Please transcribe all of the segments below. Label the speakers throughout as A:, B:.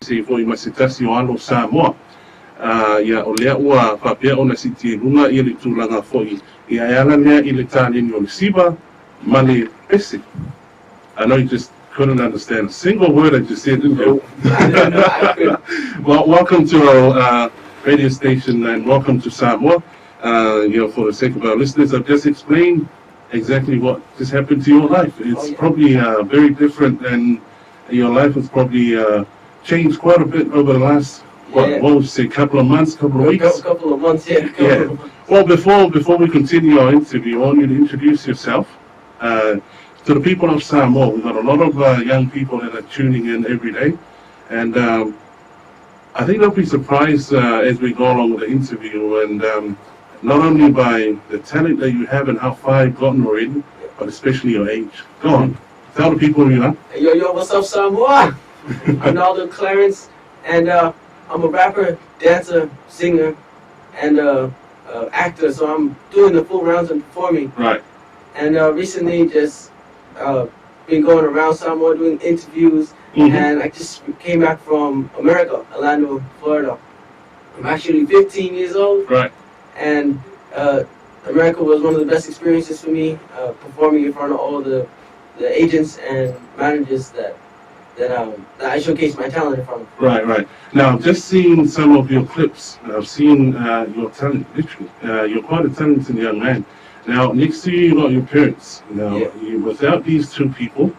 A: se fo I masitasi o alo Samoa. Ia o lea ua whapea o na siti runga I le tūlanga fo'i. Ia ala lea I le tālini o le siba, ma le pese. I know you just couldn't understand a single word I just said, didn't you? Well, welcome to our radio station and welcome to Samoa. For the sake of our listeners, I've just explained exactly what just happened to your life. It's probably very different, and your life has probably changed quite a bit over the last, what would you say, couple of months, couple of weeks?
B: Couple of months, yeah.
A: Well, before we continue our interview, I want you to introduce yourself to the people of Samoa. We've got a lot of young people that are tuning in every day, and I think they'll be surprised as we go along with the interview, and not only by the talent that you have and how far you've gotten already, but especially your age. Go on, tell the people who you are.
B: Yo, what's up, Samoa? I'm Naldo Clarence, and I'm a rapper, dancer, singer, and actor, so I'm doing the full rounds and performing.
A: Right.
B: And recently just been going around Samoa doing interviews, and I just came back from America, Orlando, Florida. I'm actually 15 years old.
A: Right.
B: And America was one of the best experiences for me, performing in front of all the agents and managers that I showcased my talent in front of.
A: Right. Now, I've just seen some of your clips. I've seen your talent, literally. You're quite a talented young man. Now, next to you got your parents. Now, without these two people,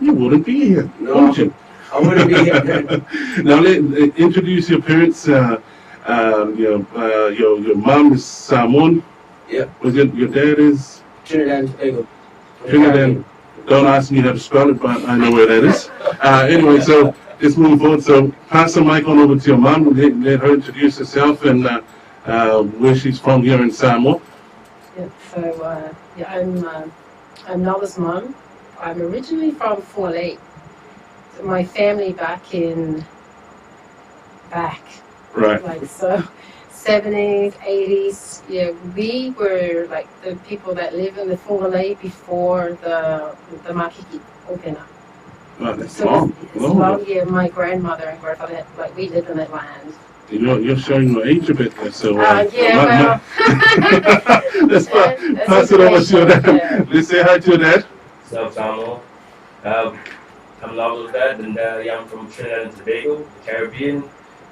A: you wouldn't be here, would you?
B: I wouldn't be here.
A: Now, introduce your parents. Your mom is Samoan.
B: Yeah.
A: Your dad is?
B: Trinidad and Tobago.
A: Trinidad. Don't ask me how to spell it, but I know where that is. Anyway, so let's move forward. So pass the mic on over to your mom. Let her introduce herself and where she's from here in Samoa.
C: Yeah, so I'm Naldo's mom. I'm originally from Fort Lake. So my family back.
A: Right.
C: Like so, 70s, 80s. Yeah, we were like the people that lived in the Fort Lake before the Makiki opened up.
A: Oh, that's
C: So
A: long.
C: it's long. Yeah, my grandmother and grandfather we lived in that land.
A: You're showing your age a bit there, so
C: Well.
A: let's pass it over to your dad.
C: Yeah.
A: Let's say hi to your dad.
D: What's up, Samoa? I'm Naldo's dad, and I'm from Trinidad and Tobago, the Caribbean.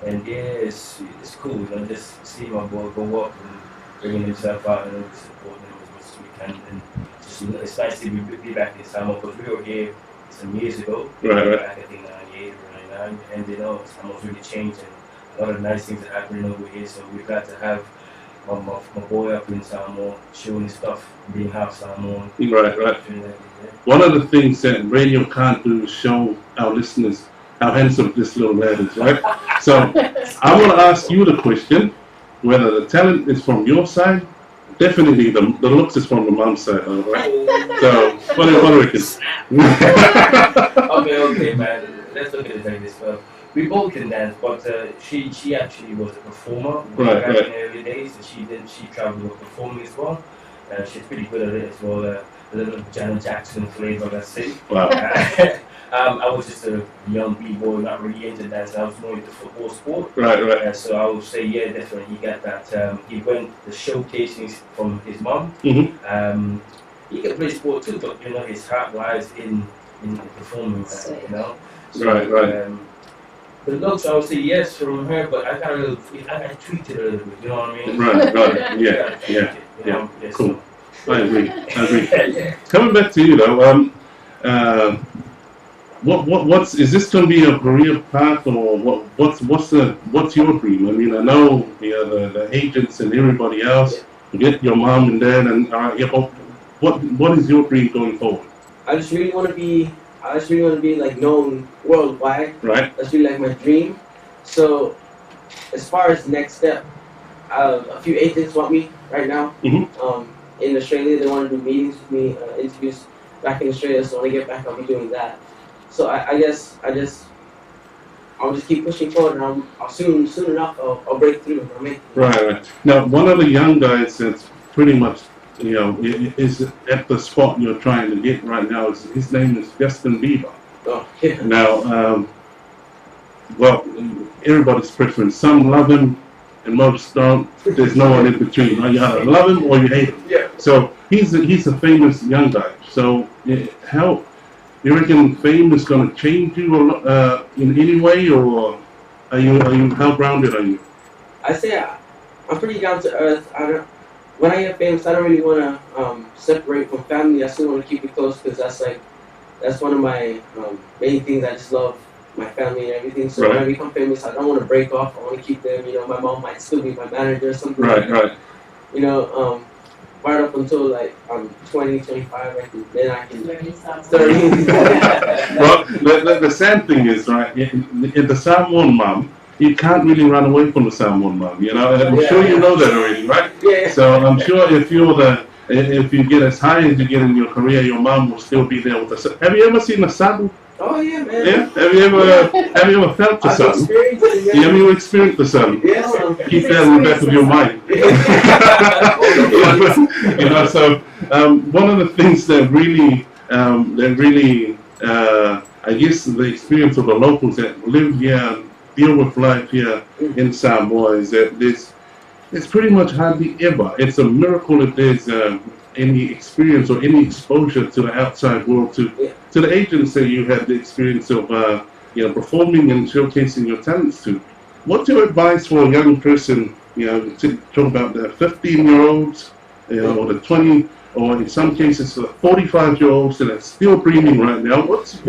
D: And it's cool, just see my boy go up and bringing himself out and supporting him as much as we can. And just, it's nice to be back in Samoa because we were here some years ago.
A: Right.
D: Back I think 98 or 99, and Samoa's really changed and a lot of nice things are happening over here. So we're glad to have my boy up in Samoa showing his stuff, being half Samoan.
A: Right. One of the things that radio can't do is show our listeners how handsome this little lad is, right? So I want to ask you the question, whether the talent is from your side. Definitely the looks is from the mom's side, right? So what do you reckon?
D: Okay, man. Let's look at it like this. We both can dance, but she actually was a performer
A: Right.
D: in the early days, and she traveled with performing as well. She's pretty good at it as well. A little Janet Jackson flavor, let's say.
A: Wow.
D: I was just a young b-boy, not really into dance. I was more into football sport.
A: Right.
D: So I would say, yeah, definitely he got that. He went the showcasing from his mom.
A: Mm-hmm.
D: He can play sport too, but his heart lies in performing. So,
A: Right.
D: The looks, I would say yes from her, but I tweaked it a little bit. You know what I mean?
A: Right. Yeah. Cool. I agree.
D: Yeah.
A: Coming back to you though, what's is this going to be a career path, or what's your dream? I mean, I know the agents and everybody else, get your mom and dad, and what is your dream going forward?
B: I just really want to be like known worldwide.
A: Right.
B: That's really like my dream. So as far as next step, a few agents want me right now.
A: Mm-hmm.
B: In Australia, they want to do meetings with me, interviews back in Australia. So when I get back, I'll be doing that. So I guess I'll just keep pushing forward, and I'll soon enough I'll break through. I'll make it.
A: Right. Now, one of the young guys that's pretty much is at the spot you're trying to get right now. His name is Justin Bieber.
B: Oh, yeah.
A: Now, well, everybody's preference. Some love him, and most don't. There's no one in between. You either love him or you hate him.
B: Yeah.
A: So he's a famous young guy. So how you reckon fame is going to change you in any way, or are you how grounded are you?
B: I say I'm pretty down to earth. When I get famous, I don't really want to separate from family. I still want to keep it close because that's one of my main things. I just love my family and everything. So when I become famous, I don't want to break off. I want to keep them. You know, my mom might still be my manager or something.
A: Right.
B: You know, right up until like I'm 20, 25, then I can 30.
A: Well, the sad thing is, right, in the Samoan mom, you can't really run away from the Samoan mom, you know, and I'm sure you know that already, right?
B: Yeah.
A: So I'm sure if you get as high as you get in your career, your mom will still be there with us. Have you ever seen a saddle?
B: Oh yeah, man.
A: Yeah? Have you ever felt the sun? Have you experienced the sun?
B: Yes.
A: Keep that in the back of your mind. You know, so one of the things that really I guess the experience of the locals that live here and deal with life here in Samoa is that it's pretty much hardly ever. It's a miracle if there's any experience or any exposure to the outside world, to the agents that you had the experience of performing and showcasing your talents to. What's your advice for a young person, to talk about the 15-year-olds, or the 20, or in some cases the 45-year-olds that are still dreaming right now? What's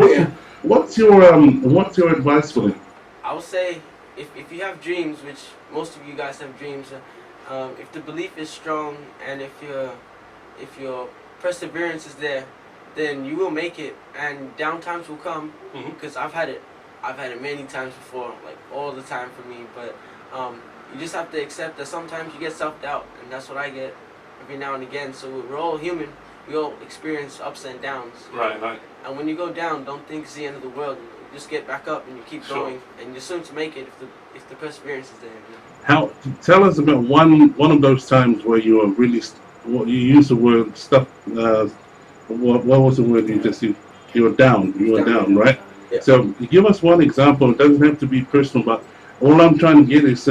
A: your advice for them?
B: I would say if you have dreams, which most of you guys have dreams, if the belief is strong and if your perseverance is there, then you will make it, and down times will come. Because I've had it many times before, like all the time for me. But you just have to accept that sometimes you get self-doubt, and that's what I get every now and again. So we're all human. We all experience ups and downs.
A: Right.
B: And when you go down, don't think it's the end of the world. You just get back up and you keep going, and you're soon to make it if the perseverance is there.
A: Tell us about one of those times where you were really you used the word stuck. What was the word you just used? You were down. You were down, right?
B: Yeah.
A: So give us one example. It doesn't have to be personal, but all I'm trying to get is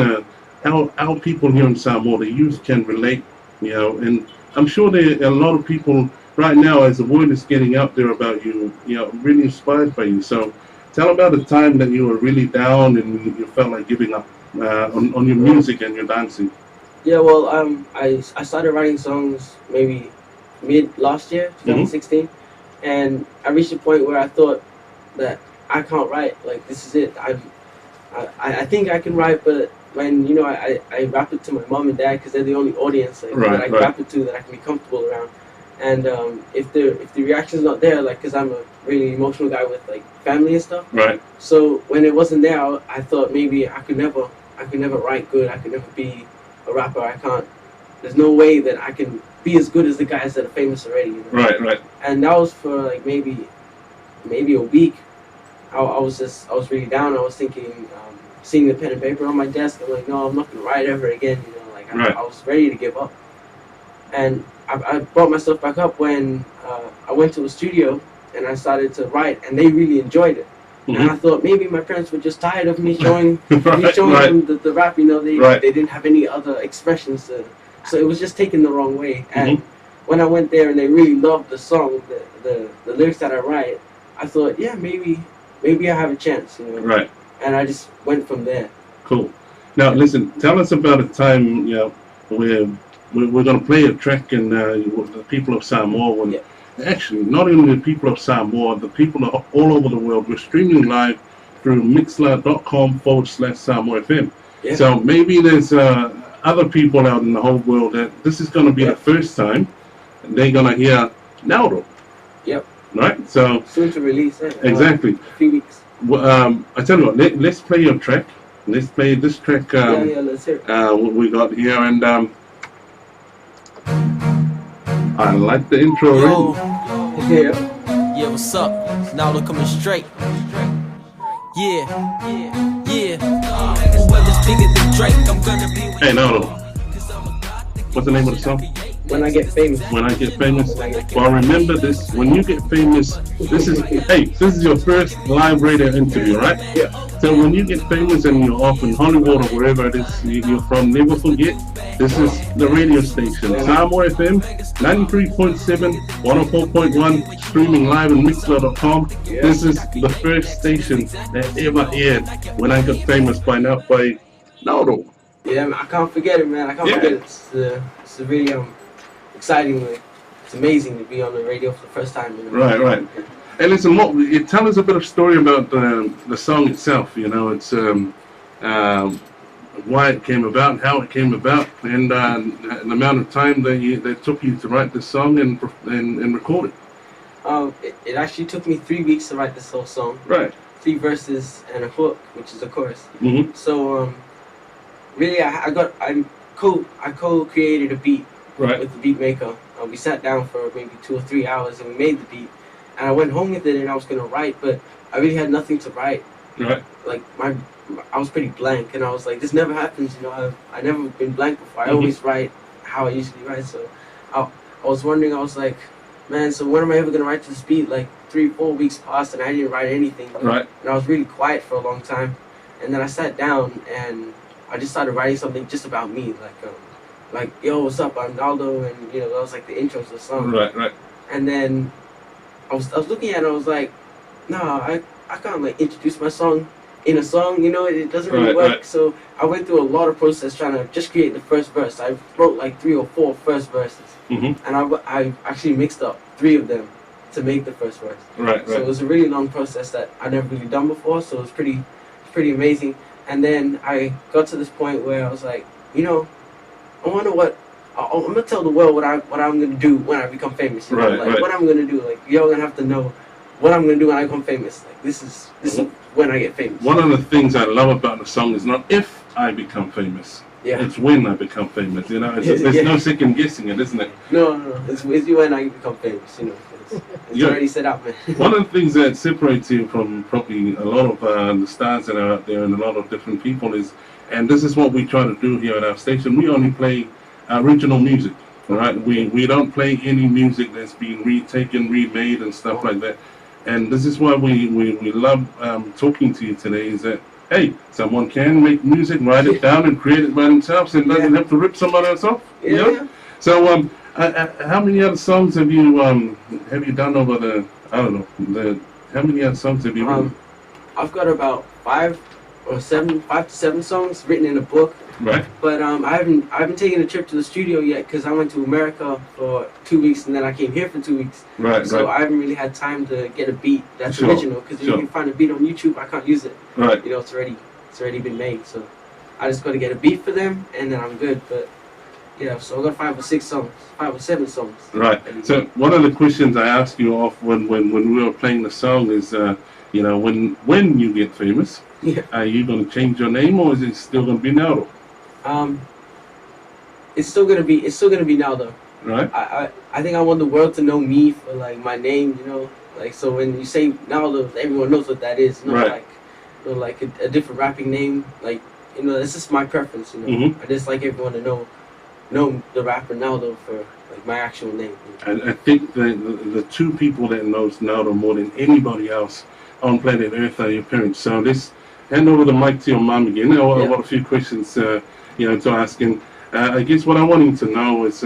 A: how people here in Samoa, the youth, can relate. And I'm sure there are a lot of people right now, as the word is getting out there about you, really inspired by you. So tell about the time that you were really down and you felt like giving up on your music and your dancing.
B: Yeah, well, I started writing songs maybe mid last year, 2016, and I reached a point where I thought that I can't write. Like, this is it. I think I can write, but when I rap it to my mom and dad because they're the only audience that I can rap it to, that I can be comfortable around. And if the reaction's not there, like, because I'm a really emotional guy with like family and stuff.
A: Right.
B: So when it wasn't there, I thought maybe I could never write good. I could never be a rapper. I can't. There's no way that I can be as good as the guys that are famous already.
A: Right.
B: And that was for like maybe a week. I was really down. I was thinking, seeing the pen and paper on my desk. I'm like, no, I'm not gonna write ever again. I was ready to give up. And I brought myself back up when I went to a studio and I started to write, and they really enjoyed it. And I thought maybe my parents were just tired of me showing them the rap. They didn't have any other expressions. So it was just taken the wrong way. And when I went there and they really loved the song, the lyrics that I write, I thought, yeah, maybe I have a chance.
A: Right.
B: And I just went from there.
A: Cool. Now listen, tell us about a time where we're going to play a track, and the people of Samoa, actually not only the people of Samoa, the people all over the world, we're streaming live through mixler.com/SamoaFM. Yeah. So maybe there's other people out in the whole world that this is going to be the first time they're going to hear Naldo.
B: Yep.
A: Right? So
B: soon to release it.
A: Exactly.
B: A few weeks.
A: I tell you what, let's play your track. Let's play this track.
B: Let's hear it.
A: What we got here, and I like the intro.
E: Yeah, what's up? Naldo coming straight. Yeah. Whoever's bigger than Drake, I'm gonna be.
A: Hey, Naldo. What's the name of the song?
B: When I get famous.
A: When I get famous. Well, remember this: when you get famous, this is your first live radio interview, right?
B: Yeah.
A: So when you get famous and you're off in Hollywood or wherever it is you're from, never forget, this is the radio station, SamoaFM, 93.7, 104.1, streaming live on Mixler.com.
B: Yeah.
A: This is the first station that ever aired When I Got Famous by Naldo.
B: Yeah, man, I can't forget it, man. I can't
A: Yeah.
B: forget it. It's a really exciting. It's amazing to be on the radio for the first time. You know?
A: Right. And listen, tell us a bit of story about the song itself. You know, it's why it came about, how it came about, and the amount of time that took you to write this song and record it.
B: It actually took me 3 weeks to write this whole song.
A: Right.
B: 3 verses and a hook, which is a chorus.
A: Mm-hmm.
B: So really, I co-created a beat
A: Right.
B: with the beat maker. We sat down for maybe 2 or 3 hours and we made the beat. And I went home with it and I was gonna write, but I really had nothing to write.
A: Right.
B: Like I was pretty blank, and I was like, this never happens, you know. I never been blank before. I
A: Mhm.
B: always write how I usually write. So I was wondering. I was like, man, so when am I ever gonna write this beat? Like 3-4 weeks passed and I didn't write anything.
A: Right.
B: And I was really quiet for a long time. And then I sat down and I just started writing something just about me, like yo, what's up? I'm Naldo, and you know that was like the intro to the song.
A: Right.
B: And then I was looking at it, I was like, nah, I can't like introduce my song in a song, you know, it doesn't really work.
A: Right.
B: So I went through a lot of process trying to just create the first verse. I wrote like 3 or 4 first verses,
A: Mm-hmm.
B: and I actually mixed up 3 of them to make the first verse.
A: Right.
B: So it was a really long process that I never really done before. So it was pretty amazing. And then I got to this point where I was like, you know, I wonder what I'm gonna tell the world what I'm gonna do when I become famous. You know?
A: Right,
B: Like
A: right.
B: what I'm gonna do. Like y'all gonna have to know what I'm gonna do when I become famous. Like this is when I get famous.
A: One of the things I love about the song is not if I become famous.
B: Yeah.
A: It's when I become famous. You know, there's
B: Yeah.
A: no second guessing it, isn't it?
B: No. It's when I become famous. You know. It's
A: Yeah.
B: already set up, man.
A: One of the things that separates you from probably a lot of the stars that are out there and a lot of different people is, and this is what we try to do here at our station, we only play original music, all right? We don't play any music that's been retaken, remade and stuff like that. And this is why we love talking to you today, is that, hey, someone can make music, write it down and create it by themselves and doesn't have to rip somebody else off. You know?
B: Yeah.
A: So how many other songs have you done over the, I don't know, how many other songs have you written?
B: I've got about 5 to 7 songs written in a book.
A: Right.
B: But I haven't taken a trip to the studio yet because I went to America for 2 weeks and then I came here for 2 weeks.
A: Right.
B: So
A: Right.
B: I haven't really had time to get a beat that's
A: Sure,
B: original, because if
A: sure.
B: you can find a beat on YouTube, I can't use it.
A: Right.
B: You know, it's already been made. So I just got to get a beat for them and then I'm good. But yeah, so I got 5 or 7 songs.
A: Right. So one of the questions I asked you off when we were playing the song is, you know, when you get famous,
B: Yeah.
A: are you going to change your name or is it still going to be Naldo?
B: It's still gonna be Naldo.
A: Right.
B: I think I want the world to know me for like my name, you know, like so when you say Naldo, everyone knows what that is. Not
A: Right.
B: like, you know, like a different rapping name. Like, you know, this is my preference. You know,
A: Mhm.
B: I just like everyone to know the rapper Naldo for like my actual name.
A: I think the two people that knows Naldo more than anybody else on planet Earth are your parents. So let's hand over the mic to your mom again. I've got a few questions, you know, to ask. And I guess what I'm wanting to know is,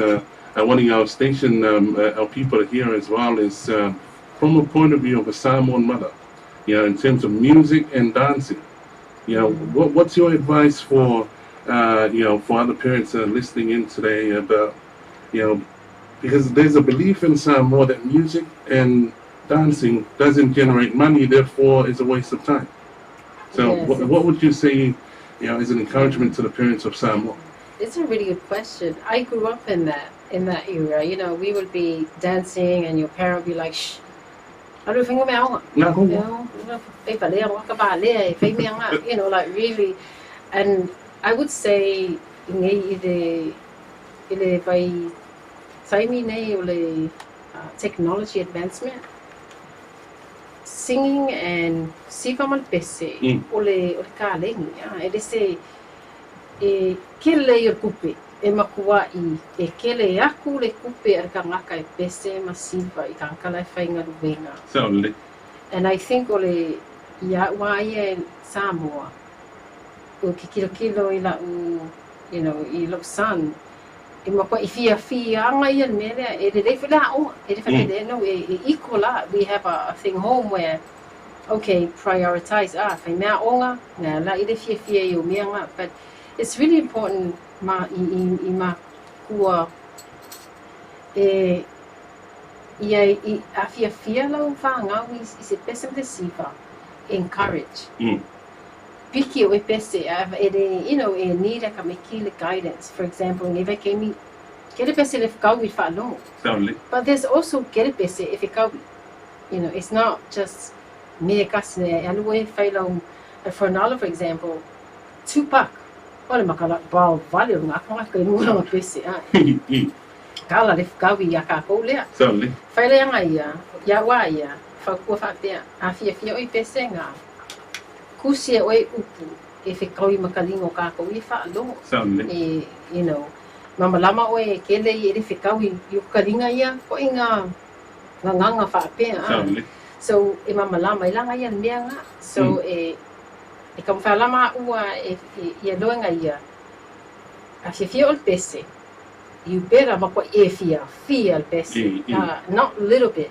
A: wanting our station, our people to hear as well, is from a point of view of a Samoan mother, you know, in terms of music and dancing. You know, what's your advice for, you know, for other parents that are listening in today about, you know, because there's a belief in Samoa that music and dancing doesn't generate money, therefore is a waste of time. So
C: Yes,
A: what would you say, you know, as an encouragement to the parents of Samoa?
C: It's a really good question. I grew up in that era. You know, we would be dancing and your parent would be like, shh, I don't think about it.
A: No,
C: You know, you know, like really. And I would say, technology advancement, singing and sifamal pese, ole kalengi, it is a kille your kupe. e makua I kele aku le kupe ar ka ngaka e pese masiva I ka kala whainga ruwenga.
A: Certainly.
C: And I think ole ia waia Samoa o ke kilo I la you know, I lo sun e makua I fia anga ia mele e re whila o e re whakele no e ikola. We have a thing home where okay, prioritize whai mea onga na la I le fia I o mea nga, but it's really important ma I ma kua e ia I a fia lau whaangau I se pese te siva encourage piki o e pese you know e need ka me kile guidance. For example ngewe kemi kele pese le kau I whaalongo,
A: Certainly.
C: but there's also kele pese if e kau, you know, it's not just me kasne alu e whailau for Naldo for example Tupac ole makala bau vale nga ka ka mua pese kala le kawi ya ka ko le
A: Certainly.
C: whaile anga ia wa ia whakua whaktea a fia oi pese nga kusia oi upu e whikaui makalingo ka ko I whaalongo
A: Certainly.
C: you know mamalama oi kele I le whikaui I kalinga ia ko inga nganga whapea
A: Certainly.
C: so e mamalama I langa ia mea nga so e ka mwhalama ua ia loenga ia a fia ol pese you better makwa e fia al pese not a little bit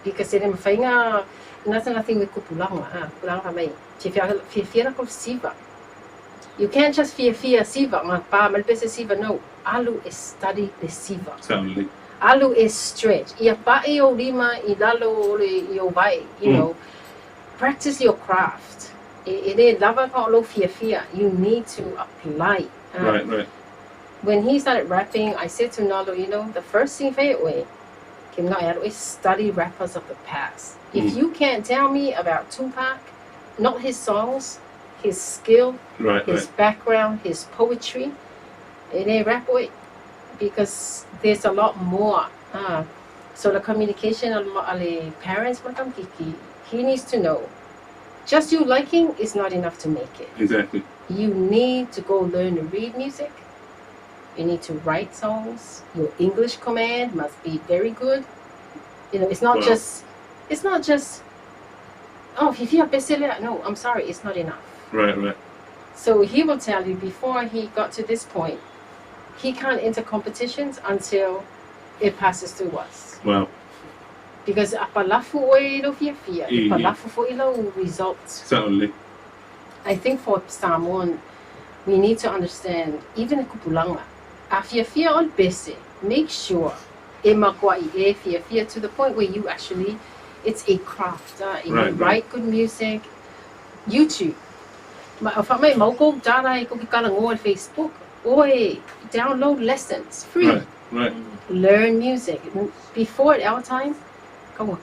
C: because ere mawhainga nothing with kupulanga kupulanga mai fia ko siva you can't just fia siva nga pa mal pese siva no alu is study the siva
A: Certainly.
C: alu is stretch ia pa e o lima I lalo I o vai you know practice your craft e lava ka lo fia you need to apply
A: Right.
C: when he started rapping, I said to Naldo, you know, the first thing is study rappers of the past. If you can't tell me about Tupac, not his songs, his skill, his background, his poetry, it ain't rap way. Because there's a lot more. So the communication of the parents, he needs to know. Just you liking is not enough to make it.
A: Exactly.
C: You need to go learn to read music. You need to write songs. Your English command must be very good. You know, it's not just oh, if you have no, I'm sorry, it's not enough.
A: Right.
C: So he will tell you before he got to this point, he can't enter competitions until it passes through us.
A: Wow.
C: Because apalafu oe lo fia, apalafu fo ilo results.
A: Certainly.
C: I think for Samoan, we need to understand, even in Kupulanga, a fia on bese, make sure e makua I e fia to the point where you actually, it's a craft. You write good music. YouTube. Whamai mauko dara e koki kalangoa on Facebook. Oi, download lessons, free.
A: Right.
C: Learn music. Before our time, in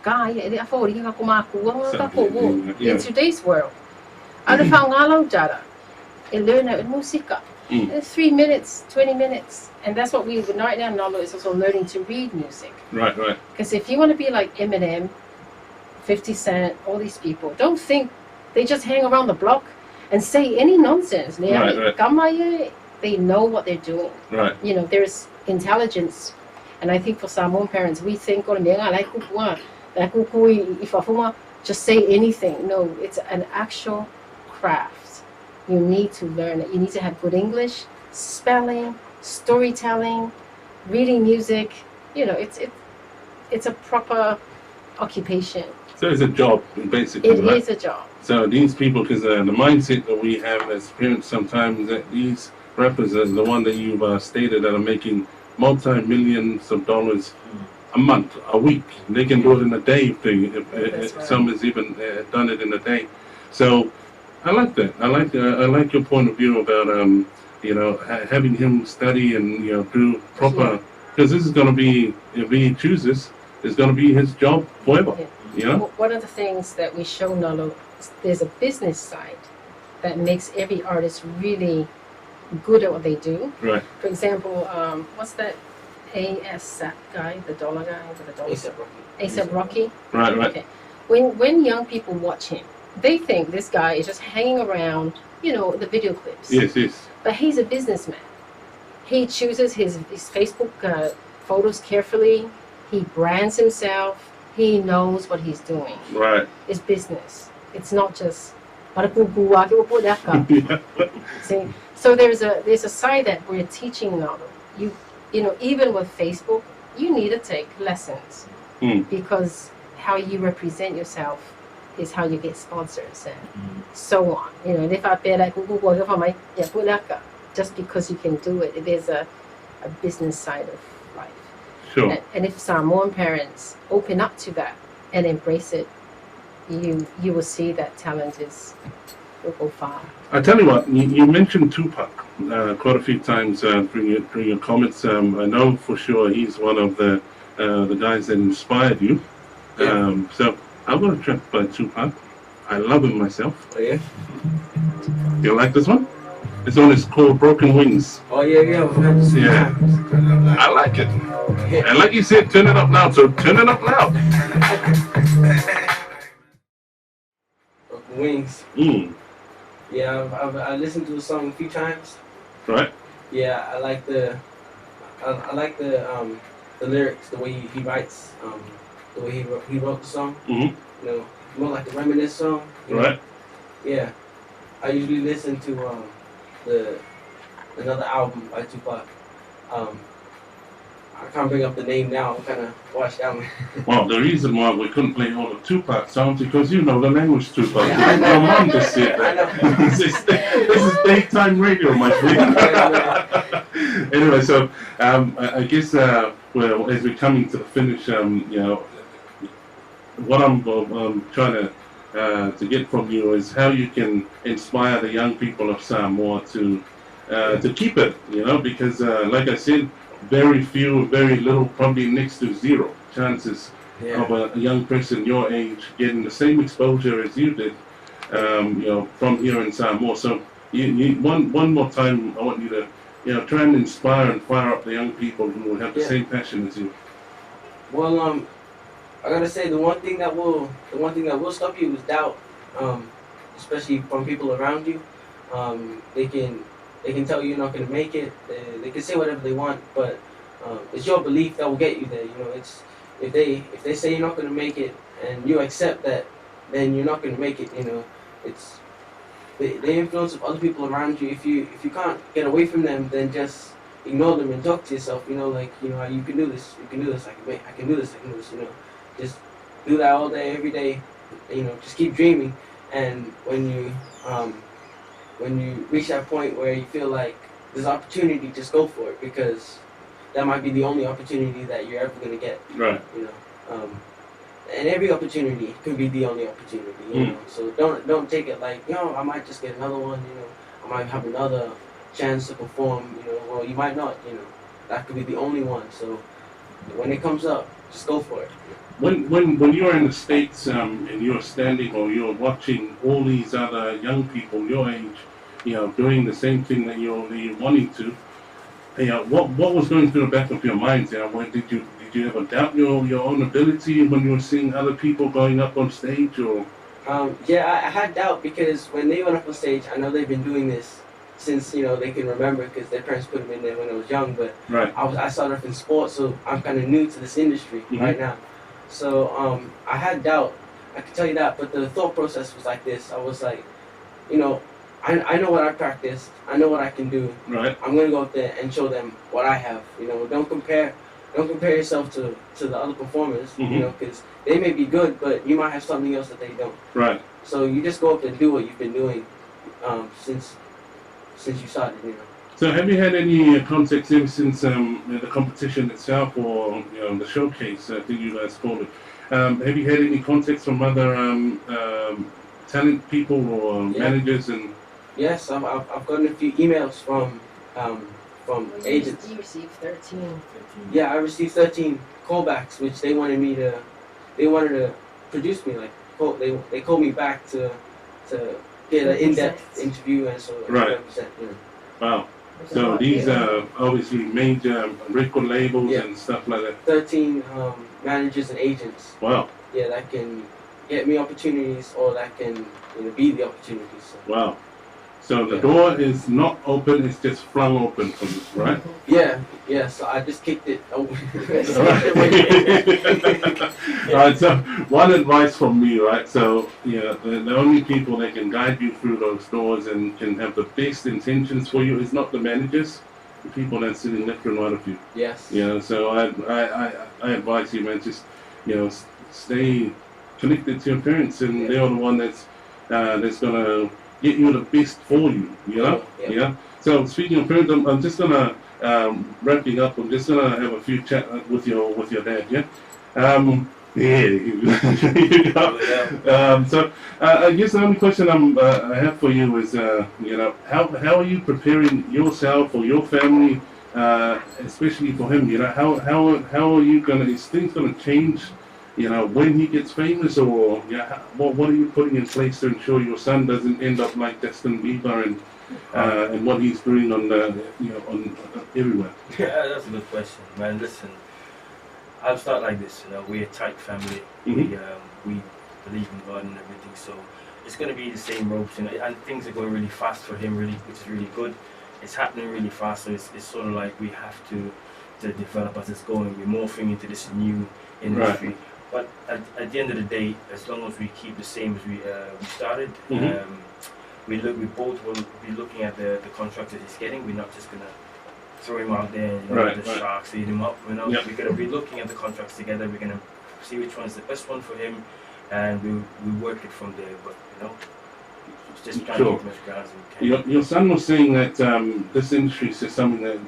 C: today's world, ano whaongalo dara, e learn musika. 3 minutes, 20 minutes. And that's what we right now Naldo is also learning to read music.
A: Right.
C: Because if you want to be like Eminem, 50 Cent, all these people, don't think they just hang around the block and say any nonsense.
A: Right.
C: They know what they're doing.
A: Right.
C: You know, there's intelligence. And I think for Samoan parents, we think, just say anything. No, it's an actual craft. You need to learn it. You need to have good English, spelling, storytelling, reading music. You know, it's a proper occupation.
A: So it's a job, basically.
C: It is a job.
A: So these people, because the mindset that we have as parents sometimes, that these rappers are the one that you've stated that are making multi-millions of dollars a month, a week. They can do it in a day if some has even done it in a day. So I like that. I like your point of view about having him study and do proper, because this is going to be, if he chooses, it's going to be his job forever.
C: One of the things that we show Naldo, there's a business side that makes every artist really good at what they do.
A: Right.
C: For example, what's that ASAP guy, the dollar guy with the dollar? ASAP Rocky.
A: Right.
C: Okay. When young people watch him, they think this guy is just hanging around, the video clips.
A: Yes.
C: But he's a businessman. he chooses his Facebook photos carefully. He brands himself. He knows what he's doing.
A: Right.
C: It's business. It's not just see. So there's a side that we're teaching now. You know, even with Facebook, you need to take lessons because how you represent yourself is how you get sponsors and so on. You know, if I pay like just because you can do it, there's a business side of life.
A: Sure.
C: And if Samoan parents open up to that and embrace it, you will see that talent will go far.
A: I tell you what, you mentioned Tupac quite a few times during your comments. I know for sure he's one of the guys that inspired you.
B: Yeah.
A: So I'm going to track by Tupac. I love him myself.
B: Oh yeah.
A: You like this one? This one is called Broken Wings.
B: Oh yeah.
A: Yeah. I like it. And like you said, turn it up loud. So turn it up loud.
B: Broken Wings. Yeah, I listened to the song a few times.
A: Right.
B: Yeah, I like the lyrics, the way he writes, the way he wrote the song. You know, more like a reminisce song.
A: Right.
B: Yeah, I usually listen to another album by Tupac. I can't bring up the name now. I'm kind of washed out.
A: Well, the reason why we couldn't play all the Tupac songs because you know the language Tupac.
B: Yeah, I know.
A: Your mom just said that. This is daytime radio, my friend. Anyway, so I guess well, as we're coming to the finish, you know, what I'm trying to get from you is how you can inspire the young people of Samoa to keep it, you know, because like I said, very little, probably next to zero chances of a young person your age getting the same exposure as you did, you know, from here in Samoa. So you one more time, I want you to, you know, try and inspire and fire up the young people who have the same passion as you.
B: Well, I gotta say the one thing that will stop you is doubt, especially from people around you. They can tell you you're not gonna make it. They can say whatever they want, but it's your belief that will get you there. You know, it's if they say you're not gonna make it and you accept that, then you're not gonna make it. You know, it's the influence of other people around you. If you can't get away from them, then just ignore them and talk to yourself. You know, like, you know, you can do this. You can do this. I can do this. You know, just do that all day, every day. You know, just keep dreaming. And when you reach that point where you feel like there's opportunity, just go for it, because that might be the only opportunity that you're ever gonna get.
A: Right.
B: You know, and every opportunity could be the only opportunity. You know, so don't take it like, you know, I might just get another one. You know, I might have another chance to perform. You know, well, you might not. You know, that could be the only one. So when it comes up, just go for it.
A: When you're in the States and you're standing or you're watching all these other young people your age, you know, doing the same thing that you're wanting to, you know, what was going through the back of your mind? You know, did you ever doubt your own ability when you were seeing other people going up on stage, or?
B: Yeah, I had doubt, because when they went up on stage, I know they've been doing this since, you know, they can remember, because their parents put them in there when I was young. But
A: right.
B: I started off in sports, so I'm kind of new to this industry right now. So I had doubt, I can tell you that, but the thought process was like this. I was like, you know, I know what I practiced, I know what I can do.
A: Right.
B: I'm gonna go up there and show them what I have. You know, don't compare yourself to the other performers. You know, because they may be good, but you might have something else that they don't.
A: Right.
B: So you just go up and do what you've been doing since you started. You know.
A: So have you had any contacts ever since the competition itself, or, you know, the showcase? I think you guys called it. Have you had any contacts from other talent people or managers and?
B: Yes, I've gotten a few emails from agents.
C: You received 13.
B: Yeah, I received 13 callbacks, which they wanted to produce me. Like, they called me back to get an in-depth interview, and so
A: right.
B: You know.
A: Wow. So these are obviously major record labels and stuff like that.
B: 13 managers and agents.
A: Wow.
B: Yeah, that can get me opportunities, or that can, you know, be the opportunities. So.
A: Wow. So the door is not open; it's just flung open for you, right?
B: Yeah. So I just kicked it.
A: Alright, so one advice from me, right? So, the only people that can guide you through those doors and can have the best intentions for you is not the managers, the people that's sitting left and right of you.
B: Yes.
A: So I advise you, man, just stay connected to your parents, and they're the one that's gonna get you the best for you.
B: Yeah.
A: So speaking of parents, I'm just gonna wrapping up. I'm just gonna have a few chat with your dad. Yeah. You go. So I guess the only question I have for you is, how are you preparing yourself or your family, especially for him? How are you gonna? Is things gonna change? When he gets famous, or what are you putting in place to ensure your son doesn't end up like Justin Bieber and what he's doing on on everywhere?
D: Yeah, that's a good question, man. Listen, I'll start like this. We're a tight family.
A: Mm-hmm.
D: We believe in God and everything, so it's going to be the same ropes, and things are going really fast for him, which is really good. It's happening really fast, so it's sort of like we have to develop as it's going. We're morphing into this new industry.
A: Right.
D: But at the end of the day, as long as we keep the same as we started,
A: Mm-hmm.
D: we both will be looking at the contracts that he's getting. We're not just gonna throw him out there and
A: Right.
D: sharks eat him up.
A: Yep.
D: We're gonna be looking at the contracts together. We're gonna see which one's the best one for him, and we work it from there. But just trying to
A: Sure.
D: get as much ground as we can.
A: Your son was saying that this industry is something that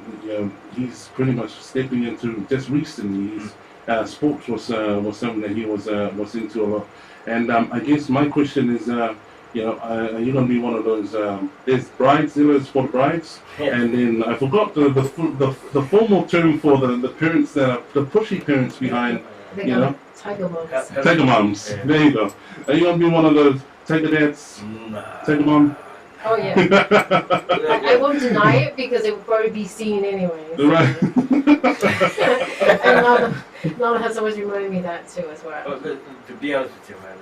A: he's pretty much stepping into just recently. Sports was something that he was into a lot, and I guess my question is, are you going to be one of those? There's bridezillas for brides,
D: Yeah.
A: and then I forgot the formal term for the parents that are the pushy parents behind.
C: They
A: You
C: got
A: know?
C: tiger moms.
A: Tiger moms.
D: Yeah.
A: There you go. Are you going to be one of those tiger dads?
D: Nah.
A: Tiger mom.
C: Oh yeah. I won't deny it because it would probably be seen anyway. So.
A: Right.
C: And Naldo has always reminded me that too as well.
D: But to be honest with you, man,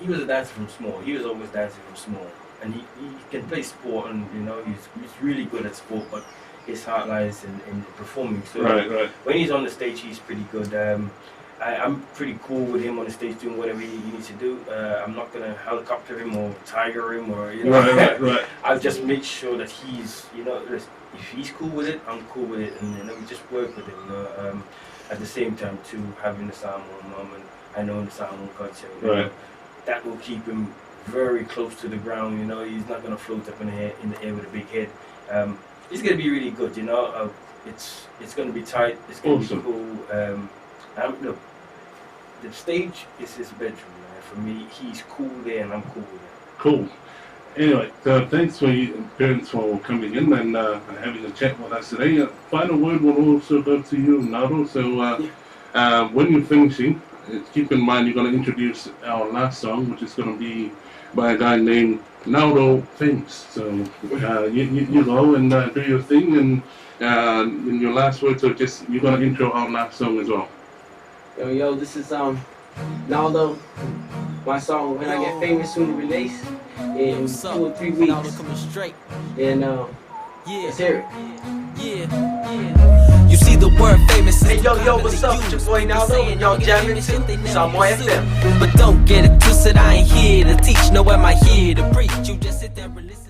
D: he was a dancer from small. He was always dancing from small, and he can play sport, and he's really good at sport. But his heart lies in performing. So
A: Right.
D: when he's on the stage, he's pretty good. I'm pretty cool with him on the stage doing whatever he needs to do. I'm not gonna helicopter him or tiger him or
A: Right.
D: I'll just make sure that he's if he's cool with it, I'm cool with it, and we just work with him. At the same time, too, having the Samoan mom, and I know the Samoan culture,
A: Right.
D: that will keep him very close to the ground. He's not gonna float up in the air with a big head. It's gonna be really good. It's gonna be tight. It's gonna
A: Awesome.
D: be cool. Look, the stage is his bedroom, man. For me, he's cool there, and I'm cool with it.
A: Cool. Anyway, thanks for you parents for coming in and having a chat with us today. Final word will also go to you, Naldo. So when you're finishing, keep in mind you're going to introduce our last song, which is going to be by a guy named Naldo Clarence. So you go and do your thing, and in your last words, so just you're going to intro our last song as well.
B: Yo, this is Naldo. My song When I Get Famous soon released in
E: What's up?
B: 2 or 3
E: Naldo
B: weeks.
E: coming straight.
B: And
E: Yeah.
B: let's hear it.
E: Yeah. You see the word famous.
B: Hey yo, what's up? It's your boy Naldo, and y'all jamming to SamoaFM.
E: But don't get it twisted, I ain't here to teach, no am I here to preach. You just sit there and listen.